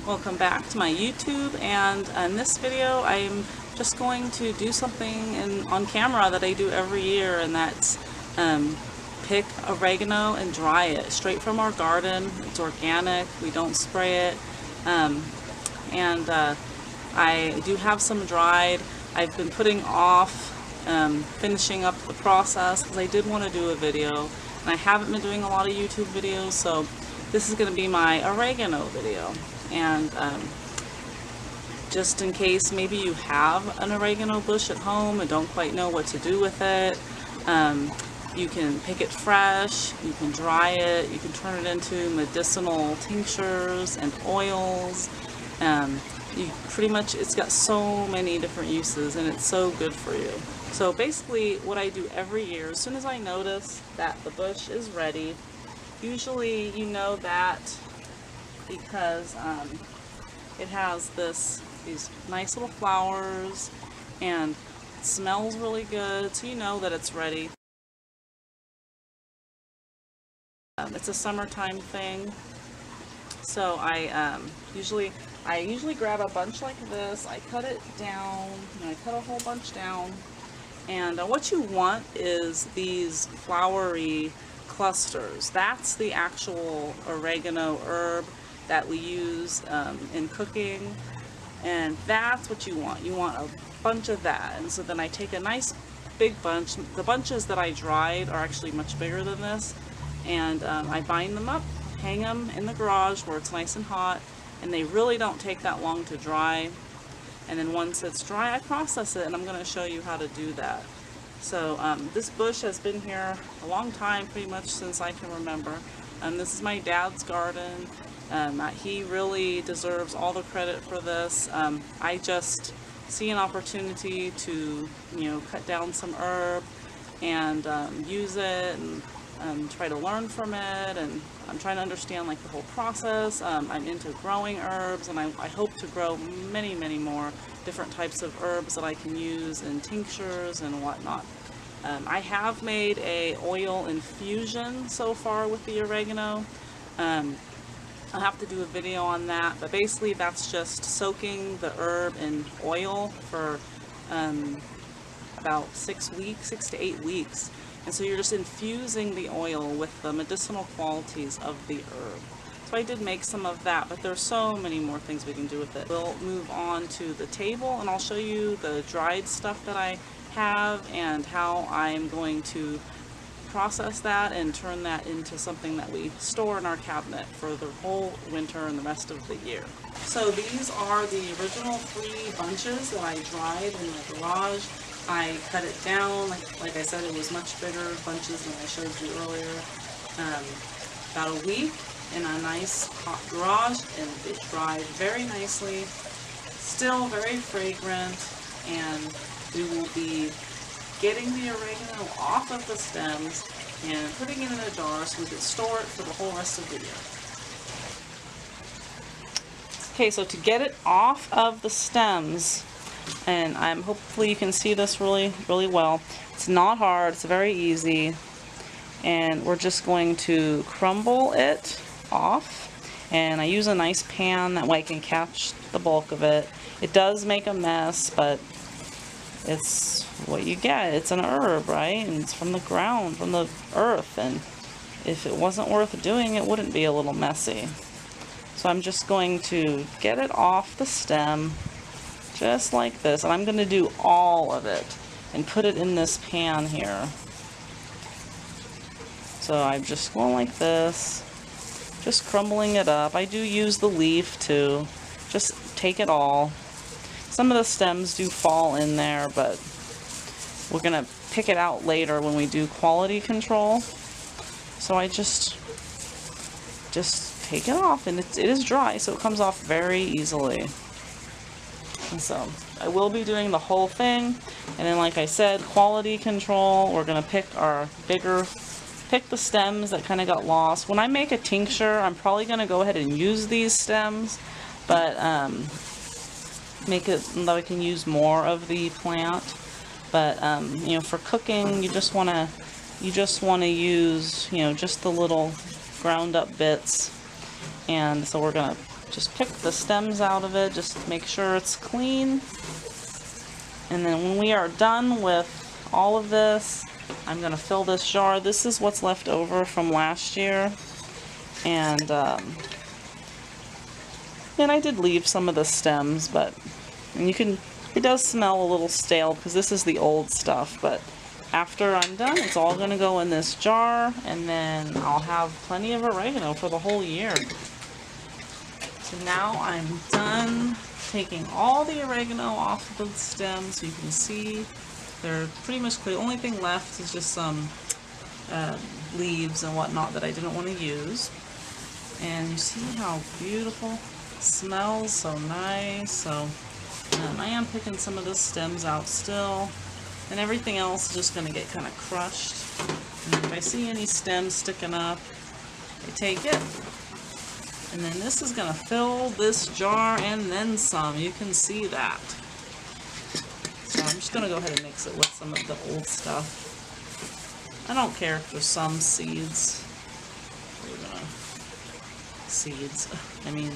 Welcome back to my YouTube, and in this video I'm just going to do something on camera that I do every year, and that's pick oregano and dry it straight from our garden. It's organic, we don't spray it, and I do have some dried. I've been putting off finishing up the process because I did want to do a video, and I haven't been doing a lot of YouTube videos, so this is going to be my oregano video. And just in case maybe you have an oregano bush at home and don't quite know what to do with it, you can pick it fresh, you can dry it, you can turn it into medicinal tinctures and oils. It's got so many different uses, and it's so good for you. So basically what I do every year, as soon as I notice that the bush is ready, usually you know that because it has these nice little flowers and it smells really good, so you know that it's ready. It's a summertime thing, so I usually grab a bunch like this. I cut it down, and I cut a whole bunch down, and what you want is these flowery clusters. That's the actual oregano herb that we use in cooking, and that's what you want. You want a bunch of that. And so then I take a nice big bunch. The bunches that I dried are actually much bigger than this, and I bind them up, hang them in the garage where it's nice and hot, and they really don't take that long to dry. And then once it's dry, I process it, and I'm going to show you how to do that. So this bush has been here a long time, pretty much since I can remember. This is my dad's garden. He really deserves all the credit for this. I just see an opportunity to, cut down some herb and use it, and try to learn from it, and I'm trying to understand like the whole process. I'm into growing herbs, and I hope to grow many more different types of herbs that I can use in tinctures and whatnot. I have made a oil infusion so far with the oregano. I'll have to do a video on that, but basically that's just soaking the herb in oil for about 6 to 8 weeks. And so you're just infusing the oil with the medicinal qualities of the herb. So I did make some of that, but there's so many more things we can do with it. We'll move on to the table, and I'll show you the dried stuff that I have and how I'm going to process that and turn that into something that we store in our cabinet for the whole winter and the rest of the year. So these are the original 3 bunches that I dried in my garage. I cut it down, like I said, it was much bigger bunches than I showed you earlier. About a week in a nice hot garage, and it dried very nicely, still very fragrant, and we will be getting the oregano off of the stems and putting it in a jar so we can store it for the whole rest of the year. Okay, so to get it off of the stems, and hopefully you can see this really well. It's not hard, it's very easy, and we're just going to crumble it off, and I use a nice pan, that way I can catch the bulk of it. It does make a mess, but it's what you get. It's an herb, right? And it's from the ground, from the earth, and if it wasn't worth doing, it wouldn't be a little messy. So I'm just going to get it off the stem, just like this, and I'm going to do all of it and put it in this pan here. So I'm just going like this, just crumbling it up. I do use the leaf too. Just take it all. Some of the stems do fall in there, but we're going to pick it out later when we do quality control. So I just take it off, and it is dry, so it comes off very easily. And so I will be doing the whole thing, and then like I said, quality control, we're going to pick the stems that kind of got lost. When I make a tincture, I'm probably going to go ahead and use these stems, but make it so that I can use more of the plant. But for cooking, you just want to use just the little ground up bits. And so we're going to Just pick the stems out of it, just make sure it's clean. And then when we are done with all of this, I'm going to fill this jar. This is what's left over from last year. And I did leave some of the stems, but and you can, it does smell a little stale because this is the old stuff, but after I'm done, it's all going to go in this jar, and then I'll have plenty of oregano for the whole year. So now I'm done taking all the oregano off of the stems, so you can see they're pretty much clear. The only thing left is just some leaves and whatnot that I didn't want to use. And you see how beautiful it smells, so nice. So I am picking some of the stems out still, and everything else is just going to get kind of crushed. And if I see any stems sticking up, I take it. And then this is going to fill this jar and then some. You can see that. So I'm just going to go ahead and mix it with some of the old stuff. I don't care if there's some seeds.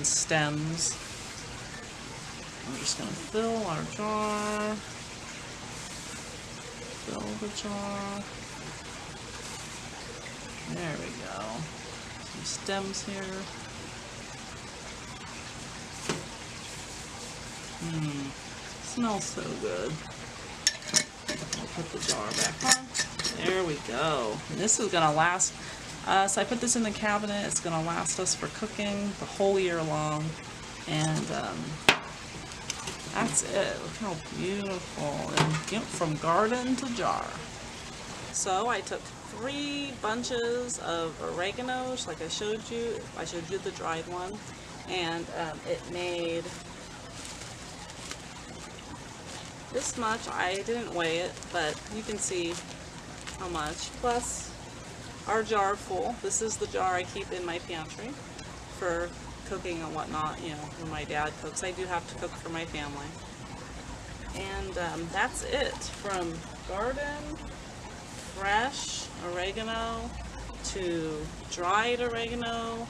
Stems. I'm just going to fill our jar. Fill the jar. There we go. Some stems here. Smells so good. I'll put the jar back on. There we go. And this is going to last. So I put this in the cabinet. It's going to last us for cooking the whole year long. And that's it. Look how beautiful. And from garden to jar. So I took 3 bunches of oreganos, like I showed you. I showed you the dried one. And it made this much. I didn't weigh it, but you can see how much. Plus our jar full. This is the jar I keep in my pantry for cooking and whatnot. You know, when my dad cooks, I do have to cook for my family. And that's it. From garden, fresh oregano, to dried oregano,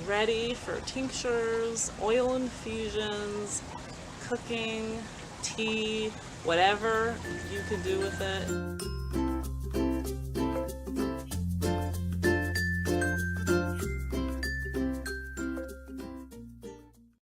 ready for tinctures, oil infusions, cooking, tea, whatever you can do with it.